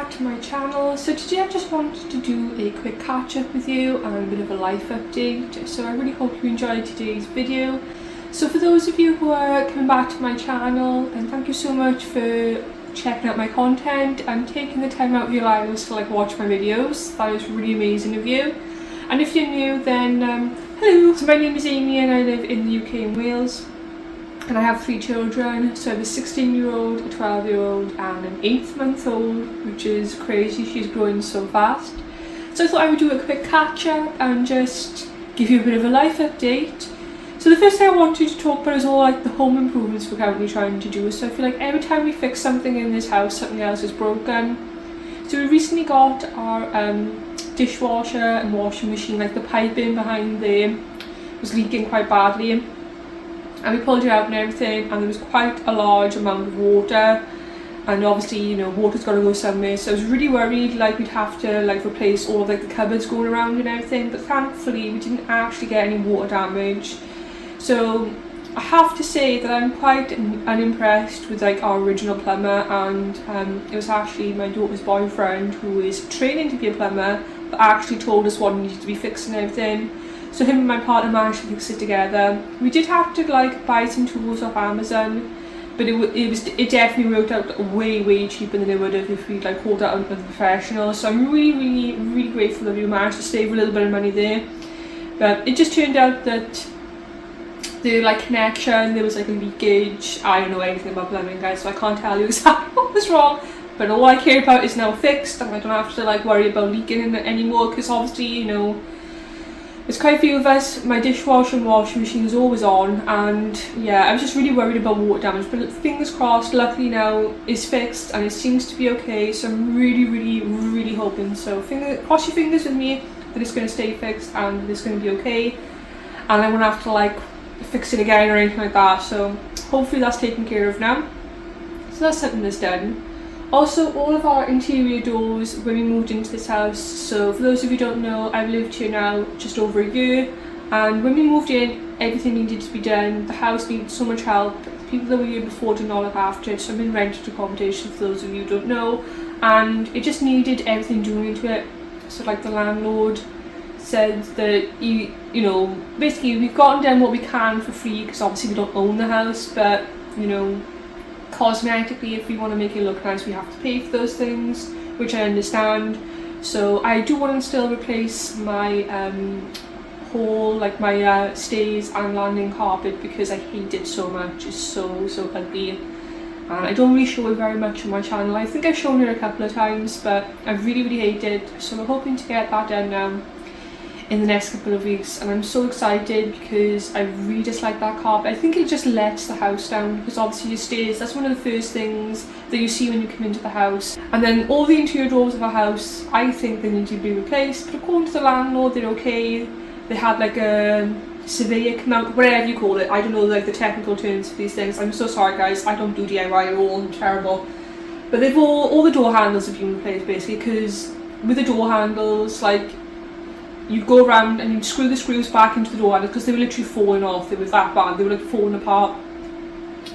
back to my channel. So today I just wanted to do a quick catch up with you and a bit of a life update. So I really hope you enjoyed today's video. So for those of you who are coming back to my channel, then thank you so much for checking out my content and taking the time out of your lives to watch my videos. That is really amazing of you. And if you're new, then hello. So my name is Amy and I live in the UK and Wales. And I have 3 children, so I have a 16-year-old, a 12-year-old and an 8-month-old, which is crazy, she's growing so fast. So I thought I would do a quick catch-up and just give you a bit of a life update. So the first thing I wanted to talk about is all the home improvements we're currently trying to do. So I feel like every time we fix something in this house, something else is broken. So we recently got our dishwasher and washing machine, the piping behind there was leaking quite badly. And we pulled it out and everything, and there was quite a large amount of water, and obviously water's got to go somewhere, so I was really worried we'd have to replace all of the cupboards going around and everything, but thankfully we didn't actually get any water damage. So I have to say that I'm quite unimpressed with our original plumber, and it was actually my daughter's boyfriend who is training to be a plumber but actually told us what needed to be fixed and everything. So him and my partner managed to fix it together. We did have to buy some tools off Amazon, but it definitely worked out way cheaper than it would have if we called out a professional. So I'm really grateful that we managed to save a little bit of money there. But it just turned out that the connection, there was a leakage. I don't know anything about plumbing, guys, so I can't tell you exactly what was wrong. But all I care about is now fixed, and I don't have to worry about leaking anymore, because obviously there's quite a few of us. My dishwasher and washing machine is always on, and yeah, I was just really worried about water damage, but fingers crossed, luckily now it's fixed and it seems to be okay, so I'm really hoping. So cross your fingers with me that it's going to stay fixed and that it's going to be okay, and I won't have to fix it again or anything like that. So hopefully that's taken care of now. So that's something that's done. Also, all of our interior doors when we moved into this house, so for those of you who don't know, I've lived here now just over a year, and when we moved in, everything needed to be done. The house needed so much help. The people that were here before did not look after it, so I'm in rented accommodation for those of you who don't know, and it just needed everything doing to it. So the landlord said that basically we've gotten done what we can for free, because obviously we don't own the house, but cosmetically, if we want to make it look nice, we have to pay for those things, which I understand. So I do want to still replace my whole my stairs and landing carpet, because I hate it so much. It's so ugly, and I don't really show it very much on my channel. I think I've shown it a couple of times, but I really hate it. So I'm hoping to get that done now in the next couple of weeks, and I'm so excited because I really dislike that carpet. I think it just lets the house down, because obviously your stairs, that's one of the first things that you see when you come into the house. And then all the interior doors of our house, I think they need to be replaced, but according to the landlord, they're okay. They had a surveyor come out, whatever you call it. I don't know the technical terms for these things. I'm so sorry, guys, I don't do DIY at all, I'm terrible. But they've all the door handles have been replaced, basically, because with the door handles, you'd go around and you'd screw the screws back into the door handles, because they were literally falling off. They were that bad, they were falling apart.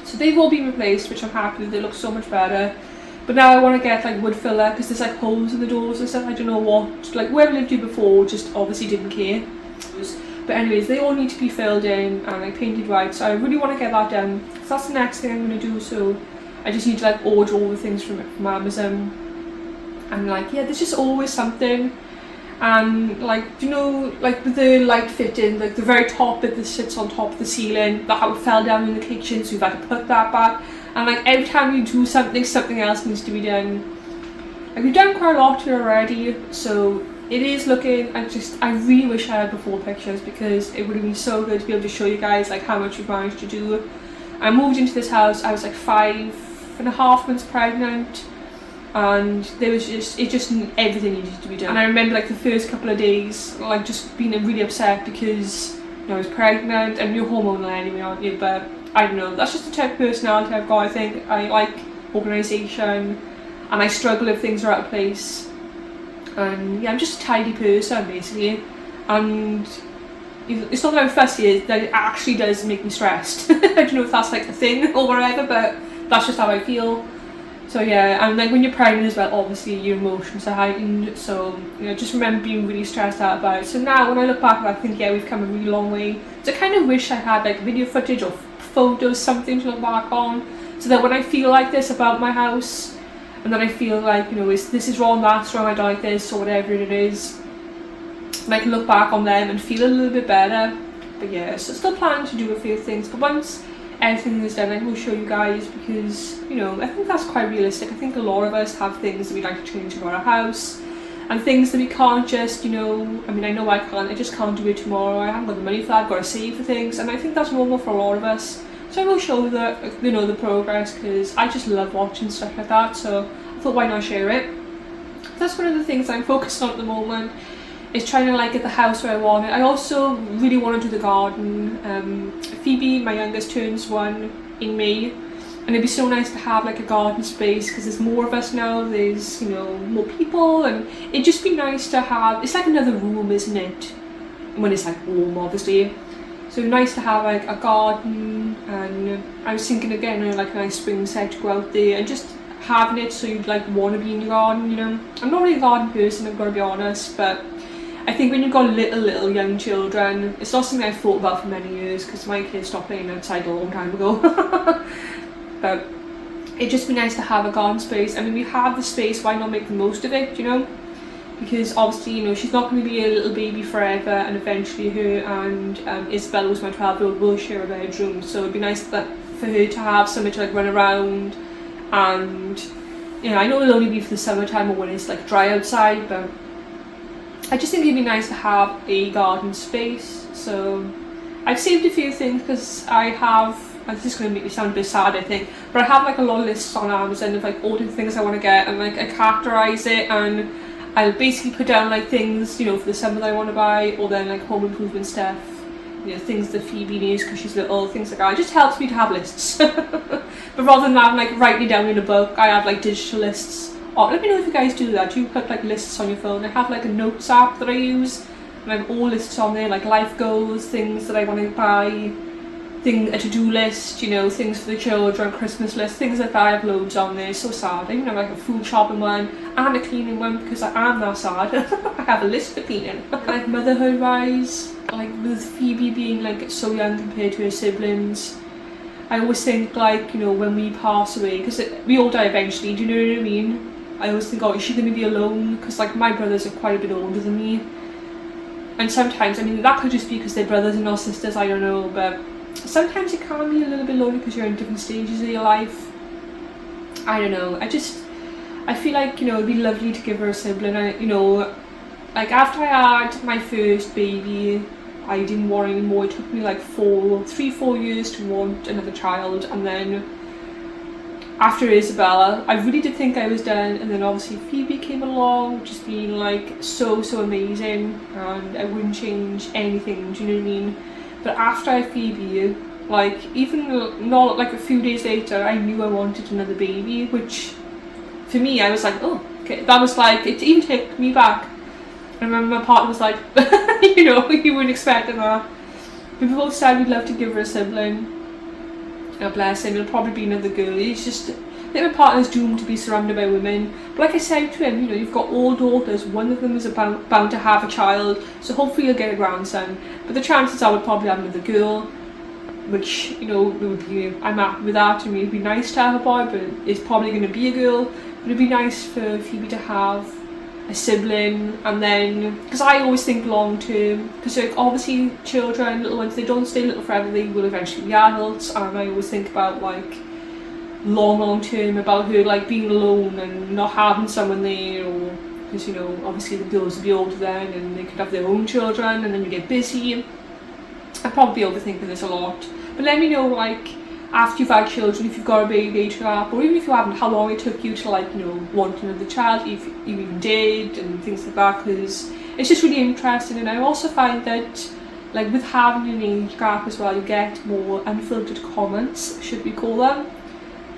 So they've all been replaced, which I'm happy with. They look so much better. But now I want to get wood filler, because there's holes in the doors and stuff. I don't know what, whoever lived here before just obviously didn't care. But anyways, they all need to be filled in and painted white, so I really want to get that done. So that's the next thing I'm going to do. So I just need to order all the things from Amazon, and yeah, there's just always something. And with the light fitting, the very top bit that sits on top of the ceiling, that fell down in the kitchen, so we've had to put that back. And every time you do something, something else needs to be done. We've done quite a lot here already, so it is looking, I really wish I had before pictures, because it would have been so good to be able to show you guys how much we've managed to do. I moved into this house, I was 5.5 months pregnant, and everything needed to be done. And I remember the first couple of days just being really upset, because I was pregnant and you're hormonal anyway, aren't you? But I don't know, that's just the type of personality I've got. I think I like organisation, and I struggle if things are out of place, and yeah, I'm just a tidy person basically. And it's not that I'm fussy, that it actually does make me stressed. I don't know if that's a thing or whatever, but that's just how I feel. So yeah, and like when you're pregnant as well, obviously your emotions are heightened, so you know, just remember being really stressed out about it. So now when I look back, I think, yeah, we've come a really long way. So I kind of wish I had like video footage or photos, something to look back on, so that when I feel like this about my house, and then I feel like, you know, this is wrong, that's wrong, I don't like this, or whatever it is, and I can look back on them and feel a little bit better. But yeah, so still planning to do a few things, but once everything is done, I will show you guys, because, you know, I think that's quite realistic. I think a lot of us have things that we'd like to change about our house, and things that we can't just, you know, I mean, I know I can't, I just can't do it tomorrow. I haven't got the money for that, I've got to save for things, and I think that's normal for a lot of us. So I will show the, you know, the progress, because I just love watching stuff like that, so I thought, why not share it? That's one of the things I'm focused on at the moment, is trying to like get the house where I want it. I also really want to do the garden. Phoebe, my youngest, turns 1 in May, and it'd be so nice to have like a garden space, because there's more of us now, there's, you know, more people, and it'd just be nice to have, it's like another room, isn't it, when it's like warm, obviously. So nice to have like a garden, and I was thinking again, like a nice spring set to go out there, and just having it so you'd like want to be in your garden, you know. I'm not really a garden person, I've got to be honest, but I think when you've got little young children, it's not something I've thought about for many years, because my kids stopped playing outside a long time ago. But it'd just be nice to have a garden space. I mean, we have the space, why not make the most of it, you know? Because obviously, you know, she's not going to be a little baby forever, and eventually her and Isabella, who's my 12-year-old, will share a bedroom. So it'd be nice that for her to have somewhere to like run around, and, you know, I know it'll only be for the summertime or when it's like dry outside, but I just think it'd be nice to have a garden space. So I've saved a few things, because I have, this is going to make me sound a bit sad, I think, but I have like a lot of lists on Amazon of like all the things I want to get, and like I categorise it, and I'll basically put down like things, you know, for the summer that I want to buy, or then like home improvement stuff, you know, things that Phoebe needs because she's little, things like that. It just helps me to have lists. But rather than having like writing it down in a book, I have like digital lists. Oh, let me know if you guys do that. Do you put like lists on your phone? I have like a notes app that I use, and I have all lists on there, like life goals, things that I want to buy, a to-do list, you know, things for the children, Christmas list, things like that. I have loads on there. So sad. I even have like a food shopping one and a cleaning one, because I am that sad. I have a list for cleaning. Like motherhood wise, like with Phoebe being like so young compared to her siblings, I always think like, you know, when we pass away, because we all die eventually, do you know what I mean? I always think, oh, is she going to be alone? Because like my brothers are quite a bit older than me, and sometimes, I mean, that could just be because they're brothers and not sisters, I don't know, but sometimes it can be a little bit lonely because you're in different stages of your life. I don't know, I feel like, you know, it'd be lovely to give her a sibling. You know, like after I had my first baby, I didn't want any more. It took me like 3-4 years to want another child, and then after Isabella, I really did think I was done, and then obviously Phoebe came along, which has been like so amazing, and I wouldn't change anything, do you know what I mean? But after I had Phoebe, like even not like a few days later, I knew I wanted another baby, which for me, I was like, oh, okay, that was like, it even took me back. I remember my partner was like, you know, you wouldn't expect that. We both said we'd love to give her a sibling. God bless him, it'll probably be another girl. He's just, I think my partner's doomed to be surrounded by women. But like I said to him, you know, you've got all daughters, one of them is bound to have a child, so hopefully you'll get a grandson. But the chances are we'll probably have another girl, which, you know, would be, I'm happy with that. I mean, it'd be nice to have a boy, but it's probably going to be a girl. But it'd be nice for Phoebe to have a sibling, and then, because I always think long term, because like, obviously children, little ones, they don't stay little forever, they will eventually be adults, and I always think about like long term, about her like being alone and not having someone there, or because, you know, obviously the girls will be older then and they could have their own children, and then you get busy. I'd probably be overthinking this a lot, but let me know like after you've had children, if you've got a baby age gap, or even if you haven't, how long it took you to like, you know, want another child, if you even did, and things like that, because it's just really interesting. And I also find that like with having an age gap as well, you get more unfiltered comments, should we call them.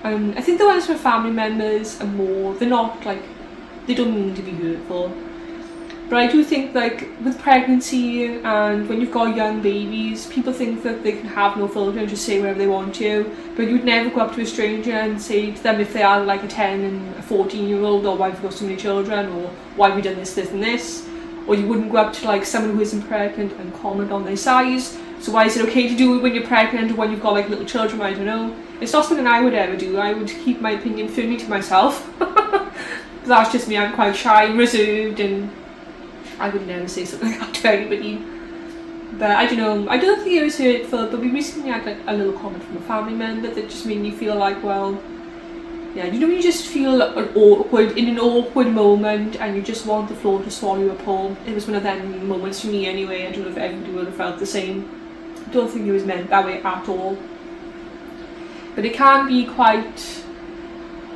I think the ones from family members are more, they're not like, they don't mean to be hurtful. But I do think like with pregnancy and when you've got young babies, people think that they can have no filter and just say whatever they want to. But you'd never go up to a stranger and say to them if they are like a 10 and a 14-year-old, or why have you got so many children, or why have you done this, this and this. Or you wouldn't go up to like someone who isn't pregnant and comment on their size. So why is it okay to do it when you're pregnant or when you've got like little children? I don't know. It's not something I would ever do. I would keep my opinion firmly to myself. That's just me. I'm quite shy and reserved, and I would never say something like that to anybody. But I don't know, I don't think it was hurtful, but we recently had like a little comment from a family member that just made me feel like, well, yeah, you know when you just feel in an awkward moment and you just want the floor to swallow you up whole. It was one of them moments for me anyway. I don't know if everybody would have felt the same. I don't think it was meant that way at all. But it can be quite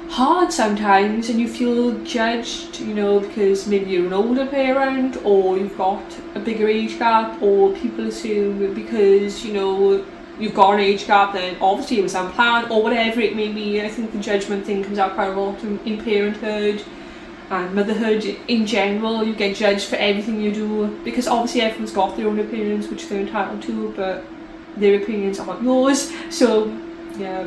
hard sometimes, and you feel judged, you know, because maybe you're an older parent or you've got a bigger age gap, or people assume because, you know, you've got an age gap then obviously it was unplanned, or whatever it may be. I think the judgment thing comes out quite a lot in parenthood and motherhood in general. You get judged for everything you do because obviously everyone's got their own opinions, which they're entitled to, but their opinions aren't yours. So yeah,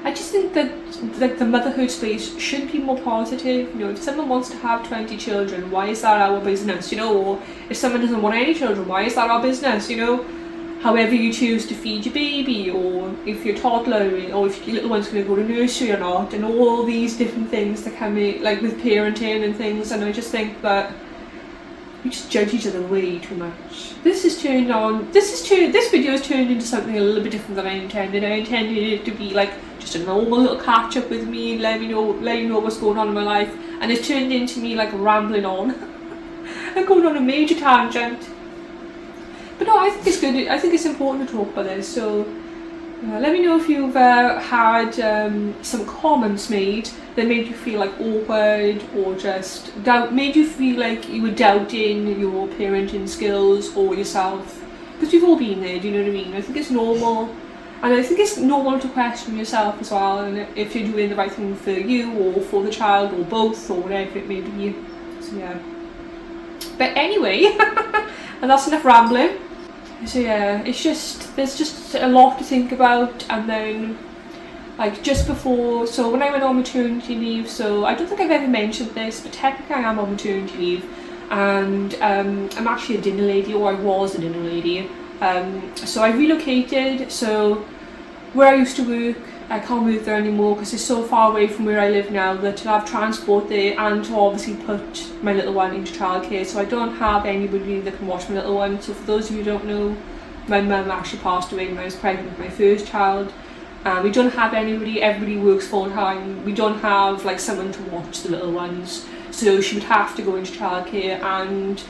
I just think that like the motherhood space should be more positive. You know, if someone wants to have 20 children, why is that our business? You know, or if someone doesn't want any children, why is that our business? You know, however you choose to feed your baby, or if your toddler, or if your little one's going to go to nursery or not, and all these different things that come in, like with parenting and things. And I just think that we just judge each other way too much. This video has turned into something a little bit different than I intended. I intended it to be like just a normal little catch up with me, let you know what's going on in my life, and it's turned into me like rambling on and going on a major tangent. But no, I think it's good. I think it's important to talk about this. So let me know if you've had some comments made that made you feel like awkward, or just made you feel like you were doubting your parenting skills or yourself. Because we've all been there, do you know what I mean? I think it's normal. And I think it's normal to question yourself as well, and if you're doing the right thing for you or for the child or both or whatever it may be. So yeah. But anyway, and that's enough rambling. So yeah, there's just a lot to think about. And then like just before, so when I went on maternity leave, so I don't think I've ever mentioned this, but technically I am on maternity leave, and I'm actually a dinner lady, or I was a dinner lady. So I relocated, so where I used to work, I can't work there anymore because it's so far away from where I live now that to have transport there and to obviously put my little one into childcare, so I don't have anybody that can watch my little one. So for those of you who don't know, my mum actually passed away when I was pregnant with my first child. We don't have anybody, everybody works full time, we don't have like someone to watch the little ones, so she would have to go into childcare, and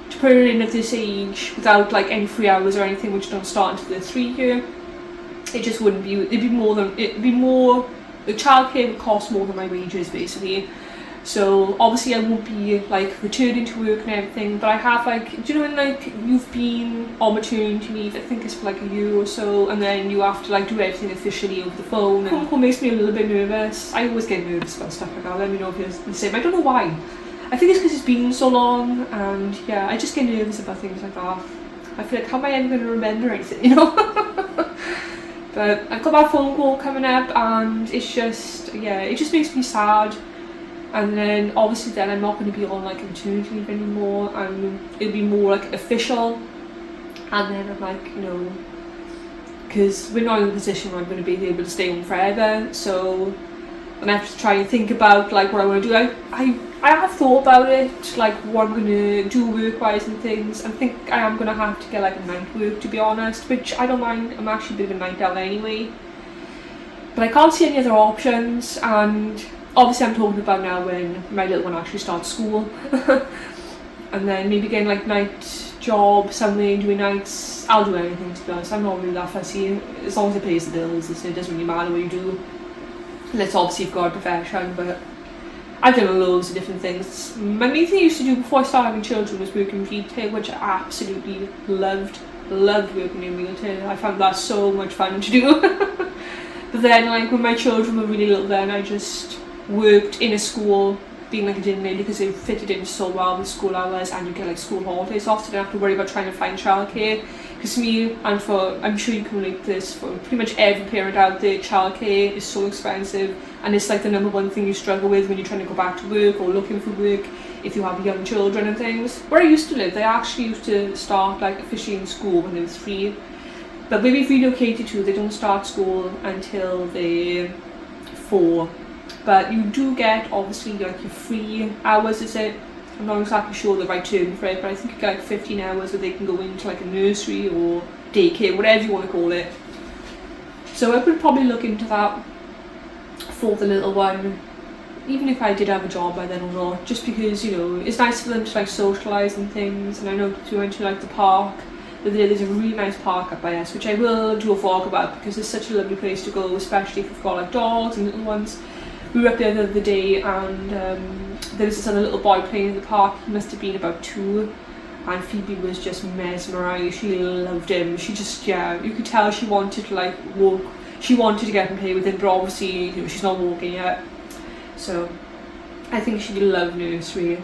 to put her in at this age without like any free hours or anything, which don't start until the 3 year, it just wouldn't be, the childcare would cost more than my wages basically. So obviously I won't be like returning to work and everything, but I have like, do you know when like you've been on maternity leave, I think it's for like a year or so, and then you have to like do everything officially over the phone, and it makes me a little bit nervous. I always get nervous about stuff like that. Let me know if you're the same. I don't know why. I think it's because it's been so long, and yeah, I just get nervous about things like that. I feel like, how am I ever going to remember anything, you know? But I've got that phone call coming up, and it's just, yeah, it just makes me sad. And then obviously then I'm not going to be on like maternity leave anymore, and it'll be more like official. And then I'm like, you know, because we're not in a position where I'm going to be able to stay home forever, so and I have to try and think about like what I want to do. I have thought about it, like what I'm going to do work-wise and things. I think I am going to have to get like a night work, to be honest, which I don't mind. I'm actually a bit of a night owl anyway. But I can't see any other options, and obviously I'm talking about now when my little one actually starts school. And then maybe getting like night job somewhere, doing nights. I'll do anything, to be honest. I'm not really that fussy. As long as it pays the bills, it doesn't really matter what you do. Let's obviously you've got a profession, but I've done loads of different things. My main thing I used to do before I started having children was working in retail, which I absolutely loved working in retail. I found that so much fun to do. But then like when my children were really little, then I just worked in a school being like a dinner lady because it fitted in so well with school hours, and you get like school holidays off, so you don't have to worry about trying to find childcare. Because for me, and for, I'm sure you can relate to this, for pretty much every parent out there, childcare is so expensive, and it's like the number one thing you struggle with when you're trying to go back to work or looking for work if you have young children and things. Where I used to live, they actually used to start like officially in school when they were 3, but where we've relocated to, they don't start school until they're 4. But you do get obviously like your free hours, is it? I'm not exactly sure the right term for it, but I think you get like 15 hours where they can go into like a nursery or daycare, whatever you want to call it. So I would probably look into that for the little one, even if I did have a job by then or not, just because, you know, it's nice for them to like socialise and things. And I know we went to like the park. There's a really nice park up by us, which I will do a vlog about because it's such a lovely place to go, especially if you've got like dogs and little ones. We were up there the other day, and there was this other little boy playing in the park. He must have been about 2, and Phoebe was just mesmerised. She loved him. She just, yeah, you could tell she wanted to like walk. She wanted to get and play with him, but obviously, you know, she's not walking yet. So I think she'd love nursery.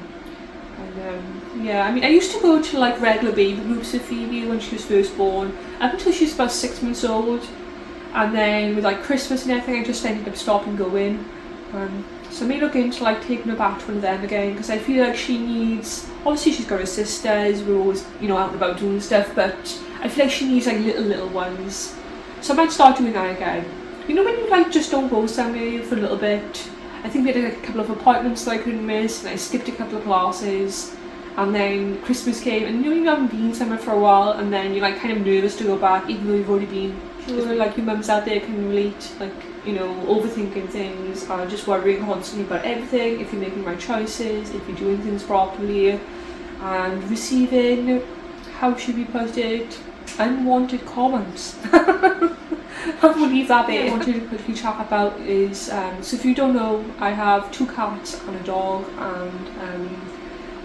And yeah, I mean, I used to go to like regular baby groups with Phoebe when she was first born, up until she was about 6 months old. And then with like Christmas and everything, I just ended up stopping going. So I may look into like taking her back to one of them again, because I feel like she needs, obviously she's got her sisters, we're always, you know, out and about doing stuff, but I feel like she needs like little ones. So I might start doing that again. You know when you like just don't go somewhere for a little bit? I think we had like a couple of appointments that I couldn't miss, and I skipped a couple of classes, and then Christmas came, and you know you haven't been somewhere for a while, and then you're like kind of nervous to go back even though you've already been. Sure, like your mums out there can relate, like, you know, overthinking things, just worrying constantly about everything, if you're making the right choices, if you're doing things properly, and receiving, how should we put it, unwanted comments. I'll leave that there. What I wanted to quickly chat about is, so if you don't know, I have 2 cats and a dog, and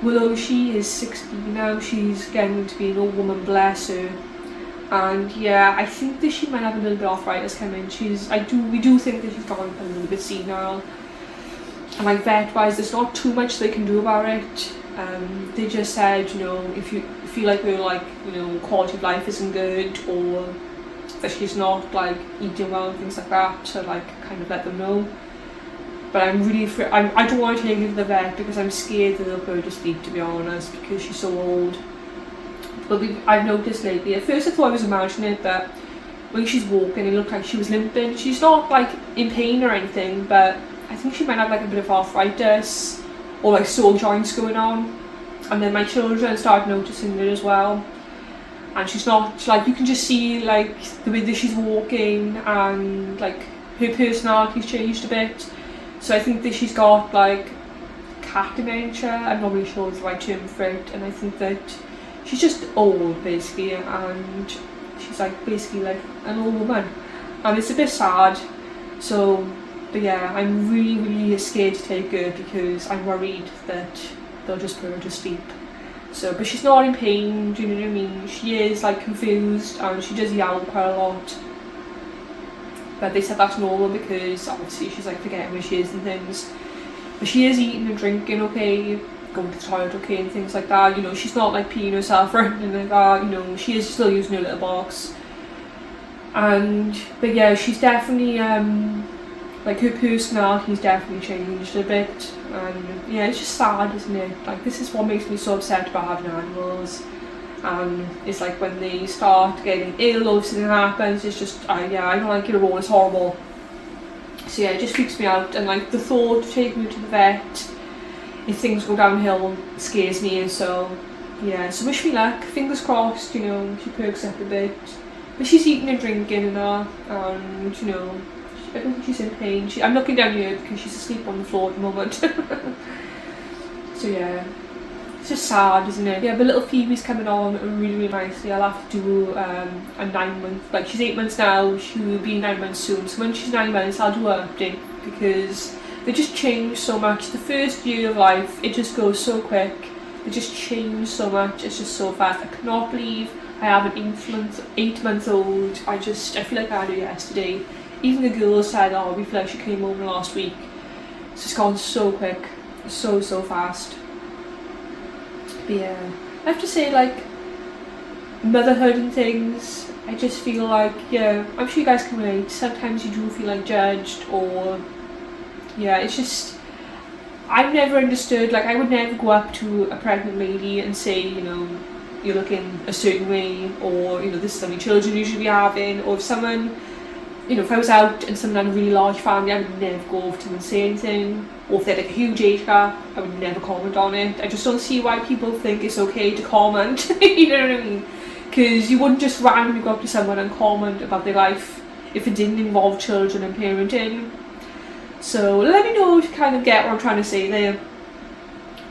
Willow, she is 16 now, she's getting to be an old woman, bless her. And yeah, I think that she might have a little bit of arthritis coming. We do think that she's gone a little bit senile. And like vet wise, there's not too much they can do about it. They just said, you know, if you feel like we're like, you know, quality of life isn't good, or that she's not like eating well and things like that, to like kind of let them know. But I'm really afraid, I don't want to take her to the vet because I'm scared that they'll put her to sleep, to be honest, because she's so old. But I've noticed lately, at first I thought I was imagining it, that when she's walking it looked like she was limping. She's not like in pain or anything, but I think she might have like a bit of arthritis or like sore joints going on. And then my children started noticing it as well. And she's not, like, you can just see like the way that she's walking, and like her personality's changed a bit. So I think that she's got like cat dementia. I'm not really sure the right term for it, and I think that she's just old basically, and she's like basically like an old woman, and it's a bit sad. So, but yeah, I'm really scared to take her because I'm worried that they'll just put her to sleep. So, but she's not in pain, do you know what I mean? She is like confused, and she does yell quite a lot. But they said that's normal because obviously she's like forgetting where she is and things. But she is eating and drinking okay, going to the toilet okay and things like that. You know, she's not like peeing herself or anything like that. You know, she is still using her little box. But yeah, she's definitely like her personality's definitely changed a bit. And yeah, it's just sad, isn't it? Like, this is what makes me so upset about having animals. It's like when they start getting ill or something happens, it's just yeah, I don't like it at all. It's horrible. So yeah, it just freaks me out, and like the thought of taking her to the vet if things go downhill scares me. So yeah, so wish me luck, fingers crossed, you know, she perks up a bit. But she's eating and drinking and that, and you know, I don't think she's in pain. I'm looking down here because she's asleep on the floor at the moment. So yeah, it's just sad, isn't it? Yeah, but little Phoebe's coming on really nicely. I'll have to do a 9-month, like she's 8 months now, she will be 9 months soon. So when she's 9 months, I'll do an update, because they just change so much. The first year of life, it just goes so quick. They just change so much, it's just so fast. I cannot believe I have an 8-month-old. I feel like I had her yesterday. Even the girls said, oh, we feel like she came over last week. It's just gone so quick. so fast. But yeah, I have to say, like, motherhood and things, I just feel like, yeah, I'm sure you guys can relate, sometimes you do feel like judged, or yeah, it's just, I've never understood, like I would never go up to a pregnant lady and say, you know, you're looking a certain way, or, you know, this is how many children you should be having, or if someone, you know, if I was out and someone had a really large family, I would never go over to them and say anything, or if they had like a huge age gap, I would never comment on it. I just don't see why people think it's okay to comment, you know what I mean? Because you wouldn't just randomly go up to someone and comment about their life if it didn't involve children and parenting. So let me know if you kind of get what I'm trying to say there.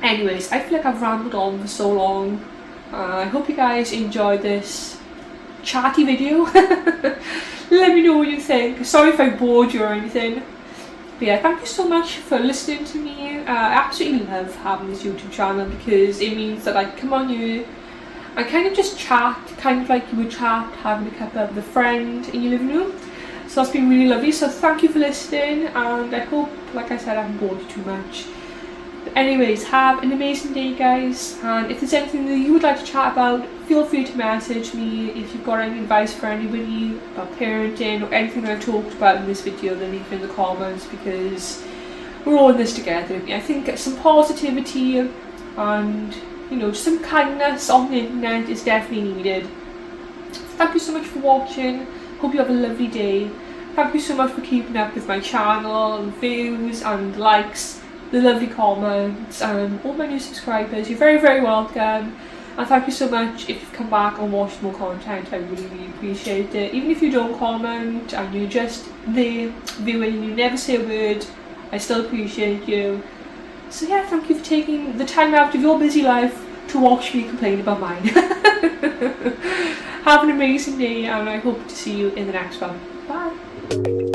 Anyways, I feel like I've rambled on for so long. I hope you guys enjoyed this chatty video. Let me know what you think. Sorry if I bored you or anything. But yeah, thank you so much for listening to me. I absolutely love having this YouTube channel because it means that I come on here and kind of just chat, kind of like you would chat having a cup with a friend in your living room. So that's been really lovely. So thank you for listening, and I hope, like I said, I haven't bored you too much. But anyways, have an amazing day, guys, and if there's anything that you would like to chat about, feel free to message me. If you've got any advice for anybody about parenting or anything I've talked about in this video, then leave it in the comments, because we're all in this together. I think some positivity and, you know, some kindness on the internet is definitely needed. Thank you so much for watching. Hope you have a lovely day. Thank you so much for keeping up with my channel and views and likes, the lovely comments, and all my new subscribers. You're very welcome. And thank you so much if you've come back and watched more content. I really appreciate it. Even if you don't comment and you're just there viewing and you never say a word, I still appreciate you. So yeah, thank you for taking the time out of your busy life to watch me complain about mine. Have an amazing day, and I hope to see you in the next one. Bye.